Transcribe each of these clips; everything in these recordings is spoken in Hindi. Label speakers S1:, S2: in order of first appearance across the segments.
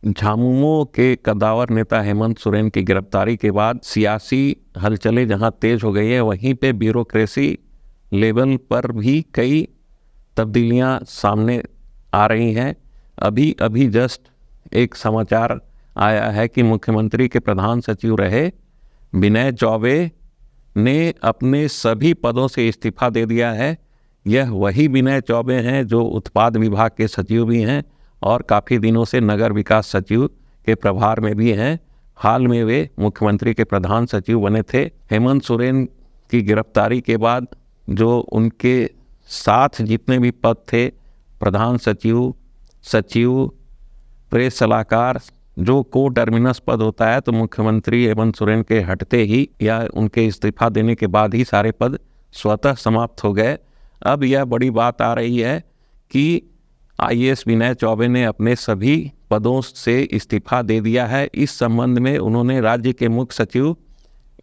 S1: झामुमो के कद्दावर नेता हेमंत सोरेन की गिरफ्तारी के बाद सियासी हलचलें जहां तेज हो गई है, वहीं पे ब्यूरोक्रेसी लेवल पर भी कई तब्दीलियां सामने आ रही हैं। अभी अभी जस्ट एक समाचार आया है कि मुख्यमंत्री के प्रधान सचिव रहे विनय चौबे ने अपने सभी पदों से इस्तीफा दे दिया है। यह वही विनय चौबे हैं जो उत्पाद विभाग के सचिव भी हैं और काफ़ी दिनों से नगर विकास सचिव के प्रभार में भी हैं। हाल में वे मुख्यमंत्री के प्रधान सचिव बने थे। हेमंत सोरेन की गिरफ्तारी के बाद जो उनके साथ जितने भी पद थे, प्रधान सचिव, सचिव, प्रेस सलाहकार, जो को टर्मिनस पद होता है, तो मुख्यमंत्री हेमंत सोरेन के हटते ही या उनके इस्तीफा देने के बाद ही सारे पद स्वतः समाप्त हो गए। अब यह बड़ी बात आ रही है कि आईएएस विनय चौबे ने अपने सभी पदों से इस्तीफा दे दिया है। इस संबंध में उन्होंने राज्य के मुख्य सचिव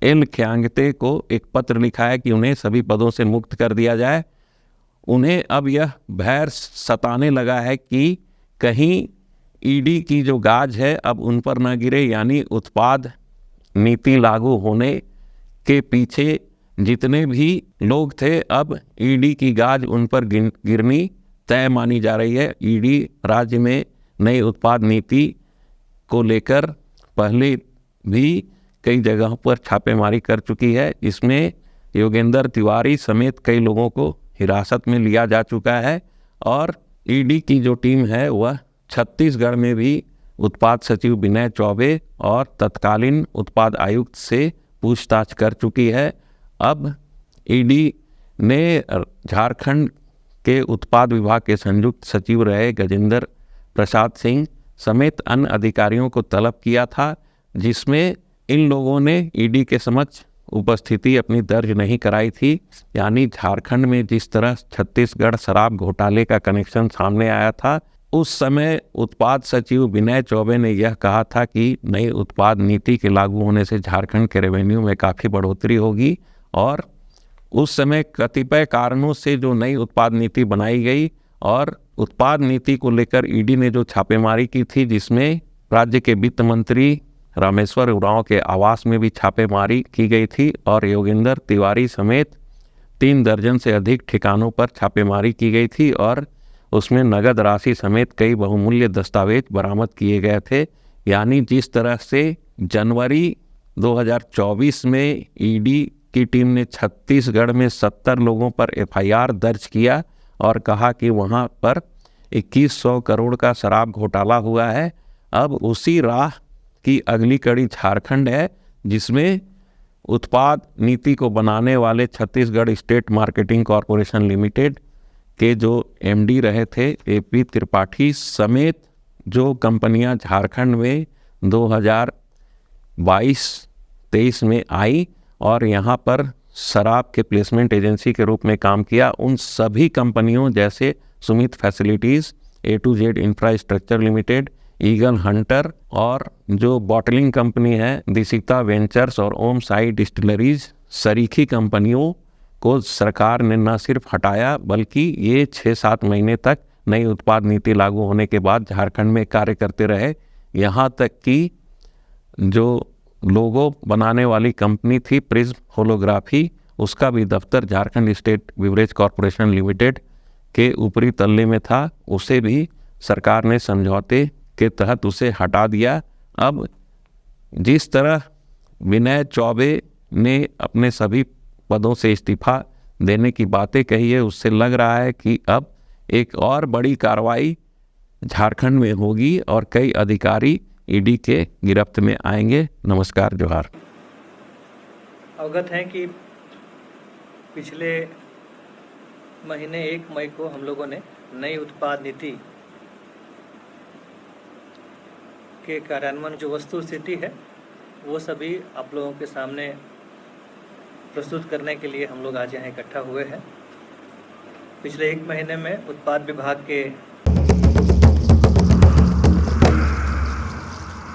S1: एल ख्यांगते को एक पत्र लिखा है कि उन्हें सभी पदों से मुक्त कर दिया जाए। उन्हें अब यह भय सताने लगा है कि कहीं ईडी की जो गाज है अब उन पर न गिरे, यानी उत्पाद नीति लागू होने के पीछे जितने भी लोग थे, अब ईडी की गाज उन पर गिरनी तय मानी जा रही है। ईडी राज्य में नई उत्पाद नीति को लेकर पहले भी कई जगहों पर छापेमारी कर चुकी है। इसमें योगेंद्र तिवारी समेत कई लोगों को हिरासत में लिया जा चुका है और ईडी की जो टीम है वह छत्तीसगढ़ में भी उत्पाद सचिव विनय चौबे और तत्कालीन उत्पाद आयुक्त से पूछताछ कर चुकी है। अब ईडी ने झारखंड के उत्पाद विभाग के संयुक्त सचिव रहे गजेंद्र प्रसाद सिंह समेत अन्य अधिकारियों को तलब किया था, जिसमें इन लोगों ने ईडी के समक्ष उपस्थिति अपनी दर्ज नहीं कराई थी। यानी झारखंड में जिस तरह छत्तीसगढ़ शराब घोटाले का कनेक्शन सामने आया था, उस समय उत्पाद सचिव विनय चौबे ने यह कहा था कि नई उत्पाद नीति के लागू होने से झारखंड के रेवेन्यू में काफ़ी बढ़ोतरी होगी और उस समय कतिपय कारणों से जो नई उत्पाद नीति बनाई गई और उत्पाद नीति को लेकर ईडी ने जो छापेमारी की थी, जिसमें राज्य के वित्त मंत्री रामेश्वर उरांव के आवास में भी छापेमारी की गई थी और योगेंद्र तिवारी समेत 3 दर्जन से अधिक ठिकानों पर छापेमारी की गई थी और उसमें नगद राशि समेत कई बहुमूल्य दस्तावेज बरामद किए गए थे। यानी जिस तरह से जनवरी 2024 में ईडी की टीम ने छत्तीसगढ़ में 70 लोगों पर एफआईआर दर्ज किया और कहा कि वहां पर 2100 करोड़ का शराब घोटाला हुआ है, अब उसी राह की अगली कड़ी झारखंड है, जिसमें उत्पाद नीति को बनाने वाले Chhattisgarh state marketing corporation limited के जो एमडी रहे थे एपी त्रिपाठी समेत जो कंपनियां झारखंड में 2022-23 में आई और यहां पर शराब के प्लेसमेंट एजेंसी के रूप में काम किया, उन सभी कंपनियों जैसे Sumit facilities, A2Z infrastructure limited, eagle Hunter और जो बॉटलिंग कंपनी है दिशिता वेंचर्स और ओम साई डिस्टिलरीज, सरीखी कंपनियों को सरकार ने न सिर्फ हटाया बल्कि ये 6-7 महीने तक नई उत्पाद नीति लागू होने के बाद झारखंड में कार्य करते रहे। यहाँ तक कि जो लोगो बनाने वाली कंपनी थी प्रिज्म होलोग्राफी, उसका भी दफ्तर Jharkhand state beverage corporation limited के ऊपरी तल्ले में था, उसे भी सरकार ने समझौते के तहत उसे हटा दिया। अब जिस तरह विनय चौबे ने अपने सभी पदों से इस्तीफा देने की बातें कही है, उससे लग रहा है कि अब एक और बड़ी कार्रवाई झारखंड में होगी और कई अधिकारी ईडी के गिरफ्त में आएंगे। नमस्कार, जोहार।
S2: अवगत हैं कि पिछले महीने 1 मई को हम लोगों ने नई उत्पाद नीति के कार्यान्वयन जो वस्तु स्थिति है वो सभी आप लोगों के सामने प्रस्तुत करने के लिए हम लोग आज यहाँ इकट्ठा हुए हैं। पिछले 1 महीने में उत्पाद विभाग के